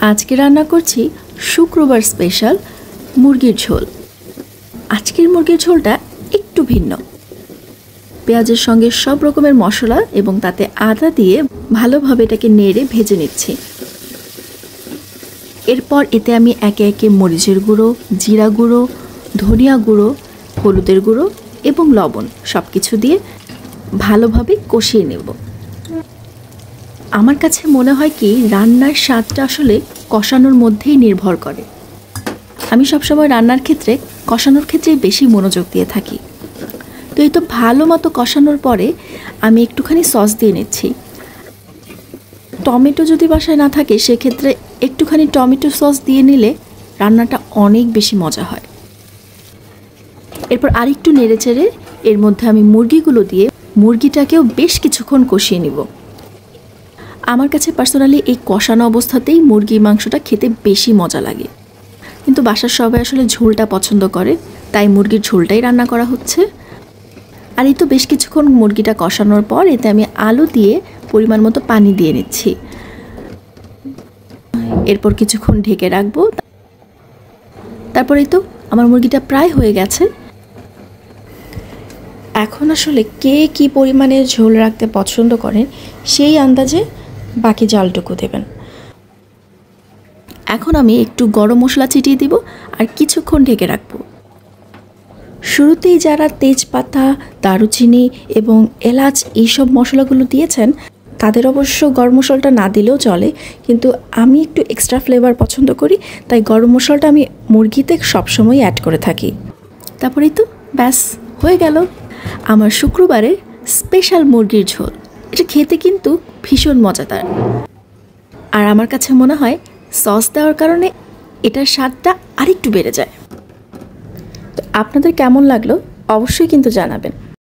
আজকে রান্না করছি শুক্রবার স্পেশাল মুরগির ঝোল। আজকের মুরগির ঝোলটা একটু ভিন্ন। পেঁয়াজের সঙ্গে সব রকমের মশলা এবং তাতে আদা দিয়ে ভালোভাবে এটাকে নেড়ে ভেজে নিচ্ছি। এরপর এতে আমি একে একে মরিচের গুঁড়ো, জিরা গুঁড়ো, ধনিয়া গুঁড়ো, হলুদের গুঁড়ো এবং লবণ সব কিছু দিয়ে ভালোভাবে কষিয়ে নেব। আমার কাছে মনে হয় কি রান্নার স্বাদটা আসলে কষানোর মধ্যেই নির্ভর করে। আমি সবসময় রান্নার ক্ষেত্রে কষানোর ক্ষেত্রেই বেশি মনোযোগ দিয়ে থাকি। তো এই তো ভালো মতো কষানোর পরে আমি একটুখানি সস দিয়ে নিচ্ছি। টমেটো যদি বাসায় না থাকে সেক্ষেত্রে একটুখানি টমেটো সস দিয়ে নিলে রান্নাটা অনেক বেশি মজা হয়। এরপর আরেকটু নেড়ে চেড়ে এর মধ্যে আমি মুরগিগুলো দিয়ে মুরগিটাকেও বেশ কিছুক্ষণ কষিয়ে নিব। আমার কাছে পার্সোনালি এই কষানো অবস্থাতেই মুরগির মাংসটা খেতে বেশি মজা লাগে, কিন্তু বাসার সবাই আসলে ঝোলটা পছন্দ করে, তাই মুরগির ঝোলটাই রান্না করা হচ্ছে। আর এই তো বেশ কিছুক্ষণ মুরগিটা কষানোর পর এতে আমি আলু দিয়ে পরিমাণ মতো পানি দিয়ে নিচ্ছি। এরপর কিছুক্ষণ ঢেকে রাখবো। তারপরেই তো আমার মুরগিটা প্রায় হয়ে গেছে। এখন আসলে কে কী পরিমাণে ঝোল রাখতে পছন্দ করেন সেই আন্দাজে বাকি জালটুকু দেবেন। এখন আমি একটু গরম মশলা ছিটিয়ে দিব আর কিছুক্ষণ ঢেকে রাখবো। শুরুতেই যারা তেজপাতা, দারুচিনি এবং এলাচ এইসব মশলাগুলো দিয়েছেন তাদের অবশ্য গরম মশলাটা না দিলেও চলে, কিন্তু আমি একটু এক্সট্রা ফ্লেভার পছন্দ করি, তাই গরম মশলাটা আমি মুরগিতে সবসময় অ্যাড করে থাকি। তারপরেই তো ব্যাস হয়ে গেল আমার শুক্রবারের স্পেশাল মুরগির ঝোল। এটা খেতে কিন্তু ভীষণ মজাদার, আর আমার কাছে মনে হয় সস দেওয়ার কারণে এটার স্বাদটা আরেকটু বেড়ে যায়। তো আপনাদের কেমন লাগলো অবশ্যই কিন্তু জানাবেন।